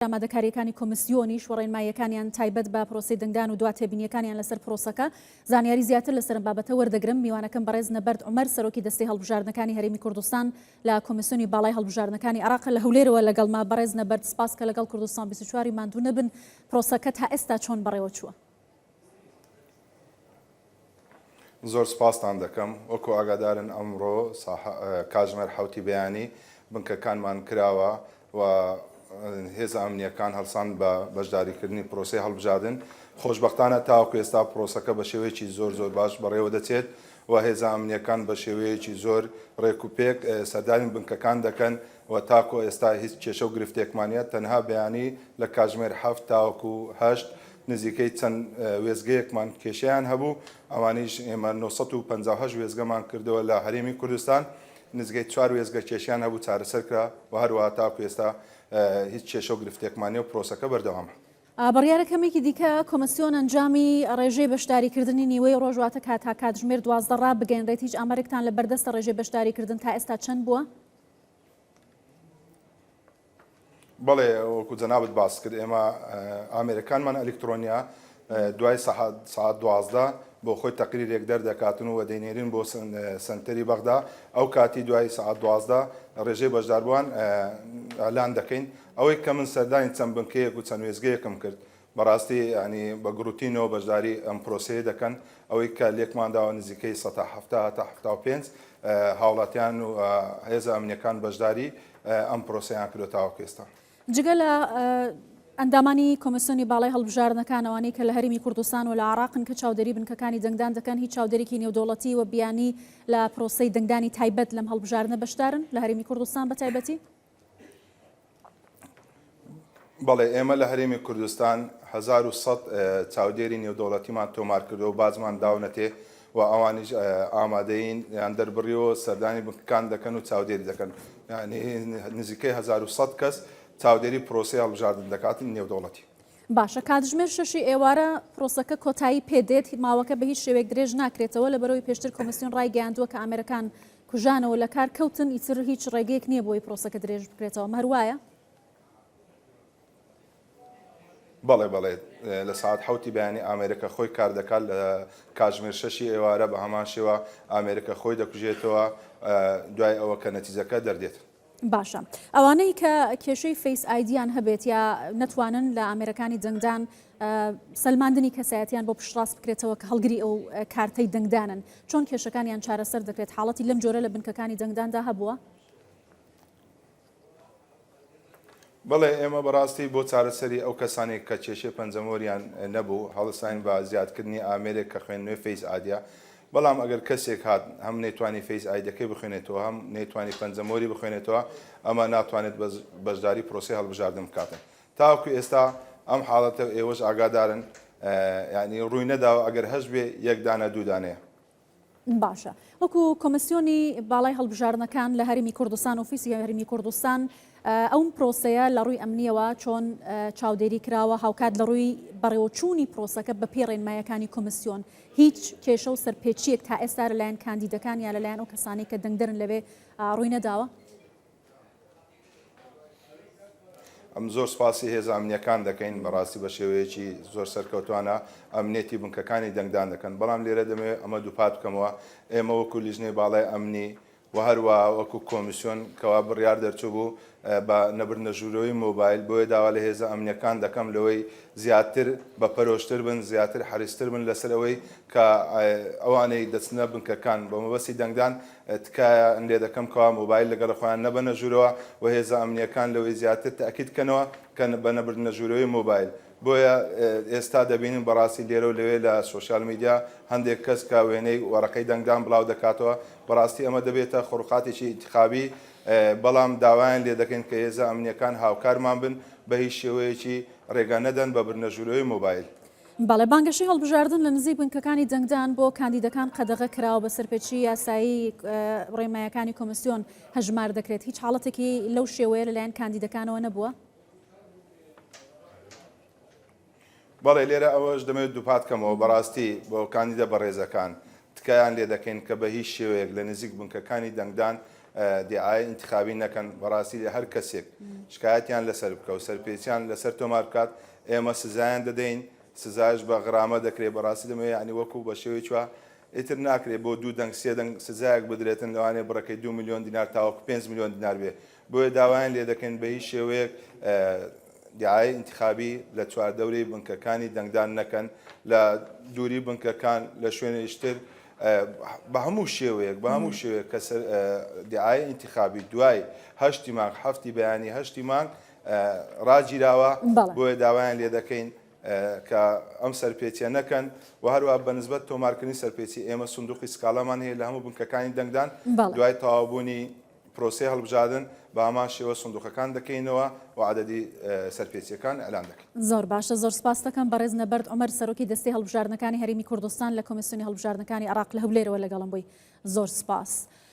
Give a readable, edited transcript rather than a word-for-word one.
ئامادەکاریەکانی کۆمیسیۆنیش و ڕێنماییەکانیان تایبەت بە پرۆسەی دەنگدان و دواتێبینیەکانیان لەسەر پرۆسەکە زانیاری زیاتر لەسەر بابەتە وەردەگرم. میوانەکەم بەڕێز نەبەرد عومەر سەرۆکی دەستەی هەڵبژاردنەکانی هەرێمی کوردستان لە کۆمیسیۆنی باڵای هەڵبژاردنەکانی عێراق لە هەولێرەوە لەگەڵما. بەڕێز نەبەرد سپاس کە لەگەڵ کوردستان 24 ماندوو نەبن. پرۆسەکە تا ئێستا چۆن بەڕێوە چووە؟ زۆر سپاسان دەکەم. وەکو ئاگادارن ئەمڕۆ کاتژمێر حوتی بەیانی بنکەکانمان کراوە و هێزە ئەمنیەکان هەڵسان بە بەشداریکردنی پرۆسەی هەڵبژاردن. خۆشبەختانە تاوەکو ئێستا پرۆسەکە بە شێوەیەکی زۆر باش بەڕێوە دەچێت و هێزە ئەمنیەکان بە شێوەیەکی زۆر ڕێکوپێک سەردانی بنکەکان دەکەن و تاکو ئێستا هیچ کێشە و گرفتێکمانیت تەنها بەیانی لە کاتژمێر 7 تاوەکو 8 نزیکەی چەند وێزگەیەکمان کێشیان هەبوو. ئەوانیش ئێمە 958 وێزگەمان کردەوە لە هەرێمی کوردستان. نزگەی 4 وێزگە کێشیان هەبوو چارەسەر کرا و هەروەها تاکو ئێستا هیچ کێشە و گرفتێکمانی و پرۆسەکە بەردەوامە. بڕیارەکەمێکی دیکە کۆمسیۆن ئەنجامی ڕێژەی بەشداریکردنی نیوەی ڕۆژواتە تا کاتژمێر 12 ڕابگەێنرێت. هیچ ئامارێکتان لە بەردەستە ڕێژەی بەشداریکردن تا ئێستا چەند بووە؟ بەڵێ وەکو جەنابەت باس کرد ئێمە ئامێرەکانمان ئەلکترۆنیا دوای ساعت 12 بۆ خۆی تەقریرێک دەردەکاتن و دەینێرین بۆ سنتەری بەغدا. ئەو کاتی دوای ساعت 12 ڕێژەی بەشداربووان ئەلان دەکەین. ئەوەی کە من سەردانی چەند بنکەیەک و چەند وێزگەیەکم کرد بەڕاستی ینی بە گروتینەوە بەشداری ئەم پرۆسەیە دەکەن. ئەوەی کە لێکمانداوە نزیکەی 170 تا 75 هاوڵاتیان و هێزە ئەمنیەکان بەشداری ئەم پرۆسەیان کردوتاوە ئێستا. جگە لە ئەندامانی کۆمسیۆنی باڵای هەڵبژاردنەکانەوەی کە لە هەرێمی کوردستان و لە عێراقن کە چاودێری بنکەکانی دەنگدان دەکەن، هیچ چاودێرێکی نێودەوڵەتی و بیانی لە پرۆسەی دەنگدانی تایبەت لەم هەڵبژاردنە بەشدارن لە هەرێمی کوردستان بە تایبەتی؟ بەڵێ ئێمە لە هەرێمی کوردستان 1100 چاودێری نێودەوڵەتیمان تۆمار کردو و بازمان داونەتێ و ئەوانیش ئامادەین یان دەربڕیەوە سەردانی بنکەکان دەکەن و چاودێری دەکەن. یعنی نزیکەی 1100 کەس چاودێری پرۆسەی هەڵبژاردن دەکاتن نێودەوڵەتی. باشە، کاتژمێر 6 ئێوارە پرۆسەکە کۆتایی پێدێت، ماوەکە بە هیچ شێوەیەک درێژ ناکرێتەوە لەبەرەوەی پێشتر کۆمسیۆن ڕایگەیاندووە کە ئامێرەکان کوژانەوە لە کار کەوتن، ئیتر هیچ ڕێگەیەک نییە بۆی پرۆسەکە درێژ بکرێتەوە. هەروایە بەڵێ لە ساعت حوتی بەیانی ئامێرەکە خۆی کار دەکات لە کاتژمێر 6 ئێوارە بە هەمان شێوە ئامێرەکە خۆی دەکوژێتەوە دوای ئەوە کە نەتیجەکە دەردێت. باشە، ئەوانەی کە کێشەی فیس ئایدیان هەبێت یا نەتوانن لە ئامێرەکانی دەنگدان سەلماندنی کەسایەتیان بۆ پشتڕاست بکرێتەوە کە هەڵگری ئەو کارتەی دەنگدانن، چۆن کێشەکانیان چارەسەر دەکرێت؟ حاڵەتی لەم جۆرە لە بنکەکانی دەنگداندا هەبووە؟ بەڵێ ئێمە بەڕاستی بۆ چارەسەری ئەو کەسانی کە کێشەی پەنجەمۆریان نەبوو هەڵساین بە زیادکردنی ئامێرێک کە خوێندنەوەی فیس ئایدیا. بەڵام ئەگەر کەسێک هات هەم نێتوانی فیس ئایدەکەی بخوێنێتەوە هەم نێتوانی پەنجەمۆری بخوێنێتەوە، ئەمە ناتوانێت بەشداری پرۆسەی هەڵبژاردن بکاتن. تاوەکو ئێستا ئەم حاڵەتە ئێوەش ئاگادارن ینی ڕووی نەداوە ئەگەر هەش بێ یەک دانە دوو دانەیە. باشە، وەکو کۆمسیۆنی باڵای هەڵبژاردنەکان لە هەرێمی کوردستان و ئۆفیسی هەرێمی کوردستان ئەو پرۆسەیە لە ڕووی ئەمنیەوە چۆن چاودێری کراوە هاوکات لە ڕووی بەڕێوەچوونی پرۆسەکە بە پێی ڕێنماییەکانی کۆمسیۆن هیچ کێشە و سەرپێچیەک تا ئێستا لەلایەن کاندیدەکان یا لەلایەن ئەو کەسانی کە دەنگدەرن لەوێ ڕووی نەداوە؟ ئەم زۆر سپاسی هێزە ئەمنیەکان دەکەین بەڕاستی بە شێوەیەکی زۆر سەرکەوتوانە ئەمنێتی بنکەکانی دەنگدان دەکەن. بەڵام لێرە دەمەوێت ئەمە دووپات بکەمەوە. ئێمە وەکو لیژنەی باڵای ئەمنی و هەروە وەکو کۆمیسیۆن کەوا بڕیار دەرچوو بوو بە نەبردنە ژوورەوەی مۆبایل بۆیە داوا لە هێزە ئەمنیەکان دەکەم لەوەی زیاتر بە پەرۆشتر بن، زیاتر حریستر بن لەسەر ئەوەی کە ئەوانەی دەچنە بنکەکان بە مەبەستی دەنگدان تکایە لێ دەکەم کەوا مۆبایل لەگەڵ خۆیان نەبەنە ژوورەوە و هێزە ئەمنیەکان لەوەی زیاتر تاکید بکەنەوە کە بە نەبردنە ژوورەوەی مۆبایل. بۆیە ئێستا دەبینین بەڕاستی لێرە و لەوێ لە سوۆسیال میدیا هەندێک کەس کە وێنەی وەرەقەی دەنگدان بڵاو دەکاتەوە. بەڕاستی ئەمە دەبێتە خوڕقاتێکی ئینتیخابی، بەڵام داوایان لێ دەکەین کە هێزە ئەمنیەکان هاوکارمان بن بە هیچ شێوەیەکی ڕێگە نەدەن بە بردنە ژوورەوەی مۆبایل. بەڵێ، بانگەشەی هەڵبژاردن لە نزیک بنکەکانی دەنگدان بۆ کاندیدەکان قەدەغە کراوە بە سەرپێچی یاسایی ڕێنماییەکانی کۆمسیۆن هەژمار دەکرێت. هیچ حاڵەتێکی لەو شێوەیە لەلایەن کاندیدەکانەوە نەبووە؟ بەڵێ لێرە ئەوەش دەمەوێت دووپات کەمەوە بەڕاستی بۆ کاندیدە بەڕێزەکان تکایان لێ دەکەین کە بە هیچ شێوەیەک لە نزیک بنکەکانی دەنگدان دیعای انتخابی نەکەن بەڕاستی لە هەر کەسێک شکایەتیان لەسەر بکە و سەرپێچیان لەسەر تۆمار بکات ئێمە سزایان دەدەین سزایش بە غرامە دەکرێت بەڕاستی دەمەوێت ینی وەکو بە شێوەی چوە ئیتر ناکرێت بۆ 2 دەنگ 3 دەنگ سزایەک بدرێتن لەوانێ بڕەکەی 2 میلیۆن دینار تاوەکو 5 میلیۆن دینار بێ بۆیە داوایان لێ دەکەن بە هیچ شێوەیەک دیعای انتخابی لە چواردەورەی بنکەکانی دەنگدان نەکەن لە دووری بنکەکان لە شوێنێشتر بە هەموو شێوەیەک بە هەموو شێوەیە کە دیعای انتخابی دوای هەشتی مانگ هەفتی بەیانی هەشتی مانگ ڕاگیراوە بۆیە داوایان لێ دەکەین کە ئەم سەرپێچیە نەکەن و هەروە بەنسبەت تۆمارکردنی سەرپێچی ئێمە سندوقی سکاڵامان هەیە لە هەموو بنکەکانی دەنگدان دوای تەواوبوونی پرۆسی هەڵبژاردن بە هەمان شێوە سندوقەکان دەکەینەوە و عەدەدی سەرپێچیەکان ئەلان دەکەین. زۆر باشە زۆر سپاس دەکەم بەڕێز نەبەرد عومەر سەرۆکی دەستەی هەڵبژاردنەکانی هەرێمی کوردستان لە کۆمیسیۆنی هەڵبژاردنەکانی عێراق لە هەولێرەوە لەگەڵم بووی زۆر سپاس.